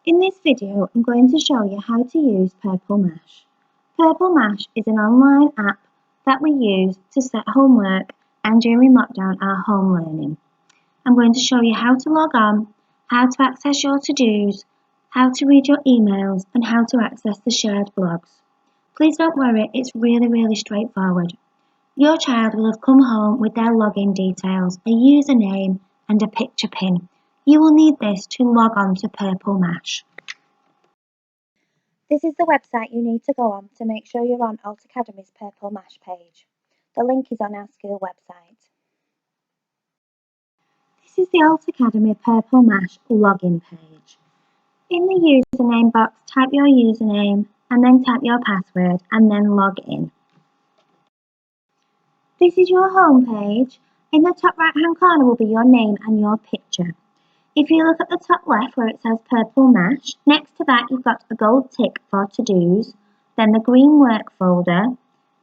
In this video, I'm going to show you how to use Purple Mash. Purple Mash is an online app that we use to set homework and during lockdown our home learning. I'm going to show you how to log on, how to access your to-dos, how to read your emails and how to access the shared blogs. Please don't worry, it's really straightforward. Your child will have come home with their login details, a username and a picture pin. You will need this to log on to Purple Mash. This is the website you need to go on to make sure you're on Alt Academy's Purple Mash page. The link is on our school website. This is the Alt Academy Purple Mash login page. In the username box, type your username and then type your password and then log in. This is your home page. In the top right hand corner will be your name and your picture. If you look at the top left where it says Purple Mash, next to that you've got a gold tick for to-dos, then the green work folder,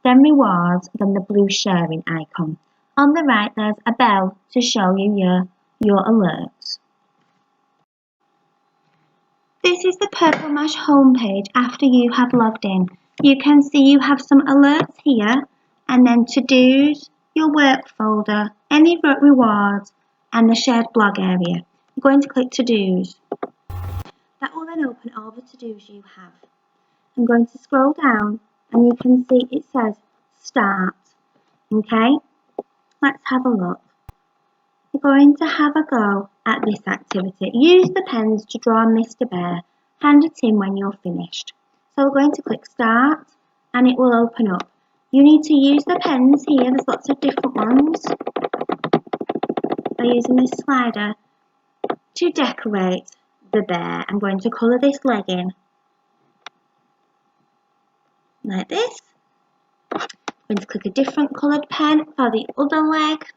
then rewards, then the blue sharing icon. On the right there's a bell to show you your alerts. This is the Purple Mash homepage after you have logged in. You can see you have some alerts here and then to-dos, your work folder, any rewards and the shared blog area. I'm going to click to-dos. That will then open all the to-dos you have. I'm going to scroll down and you can see it says start. Okay, let's have a look. We're going to have a go at this activity. Use the pens to draw Mr. Bear. Hand it in when you're finished. So we're going to click start and it will open up. You need to use the pens here, there's lots of different ones. By using this slider to decorate the bear. I'm going to colour this leg in like this. I'm going to click a different coloured pen for the other leg. If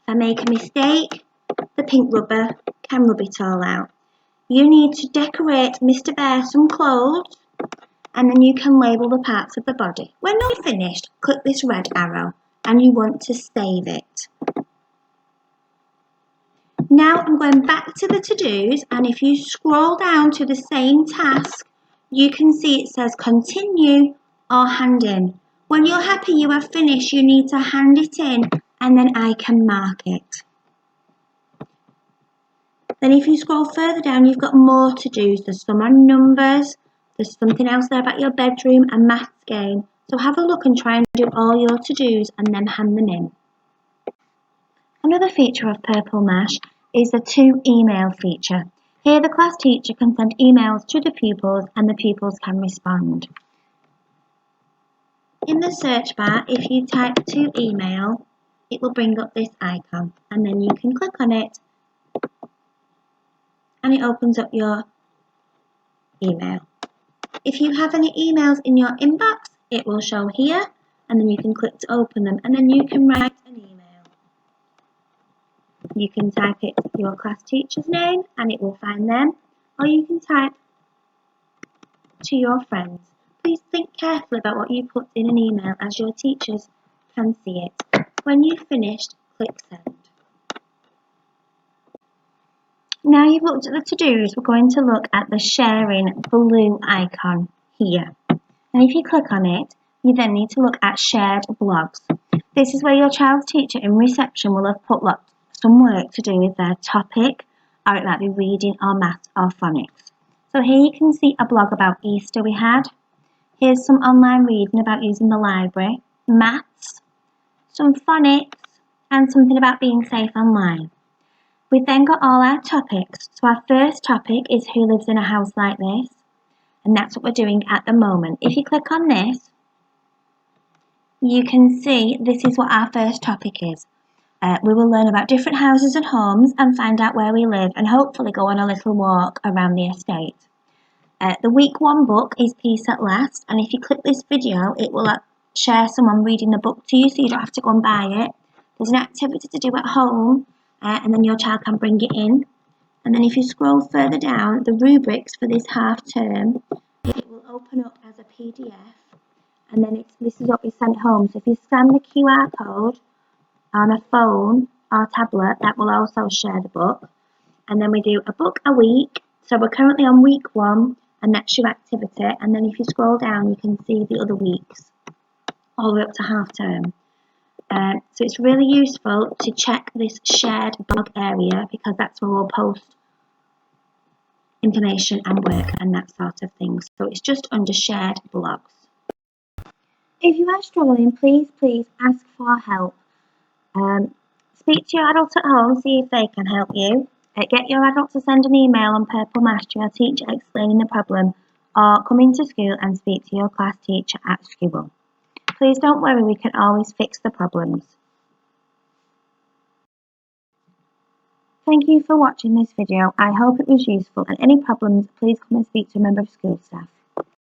I make a mistake, the pink rubber can rub it all out. You need to decorate Mr. Bear some clothes and then you can label the parts of the body. When you're finished, click this red arrow and you want to save it. Now I'm going back to the to-dos and if you scroll down to the same task, you can see it says continue or hand in. When you're happy you have finished, you need to hand it in and then I can mark it. Then if you scroll further down, you've got more to-dos. There's some on numbers, there's something else there about your bedroom and maths game. So have a look and try and do all your to-dos and then hand them in. Another feature of Purple Mash is the to-email feature. Here the class teacher can send emails to the pupils and the pupils can respond. In the search bar, if you type to email, it will bring up this icon and then you can click on it and it opens up your email. If you have any emails in your inbox, it will show here and then you can click to open them and then you can write an email. You can type it your class teacher's name and it will find them, or you can type to your friends. Please think carefully about what you put in an email as your teachers can see it. When you've finished, click send. Now you've looked at the to-dos, we're going to look at the sharing blue icon here. And if you click on it, you then need to look at shared blogs. This is where your child's teacher in reception will have put some work to do with their topic, or it might be reading or maths or phonics. So here you can see a blog about Easter we had. Here's some online reading about using the library, maths, some phonics, and something about being safe online. We've then got all our topics. So our first topic is who lives in a house like this, and that's what we're doing at the moment. If you click on this, you can see this is what our first topic is. We will learn about different houses and homes and find out where we live and hopefully go on a little walk around the estate. The week 1 book is Peace at Last, and if you click this video it will share someone reading the book to you so you don't have to go and buy it. There's an activity to do at home and then your child can bring it in. And then if you scroll further down, the rubrics for this half term, it will open up as a PDF and then this is what we sent home. So if you scan the QR code on a phone or tablet, that will also share the book. and then we do a book a week. So we're currently on week 1, and that's your activity. And then if you scroll down, you can see the other weeks, all the way up to half term. So it's really useful to check this shared blog area, because that's where we'll post information and work and that sort of thing. So it's just under shared blogs. If you are struggling, please ask for help. Speak to your adult at home, see if they can help you. Get your adult to send an email on Purple Mash to your teacher explaining the problem, or come into school and speak to your class teacher at school. Please don't worry, we can always fix the problems. Thank you for watching this video. I hope it was useful, and any problems, please come and speak to a member of school staff.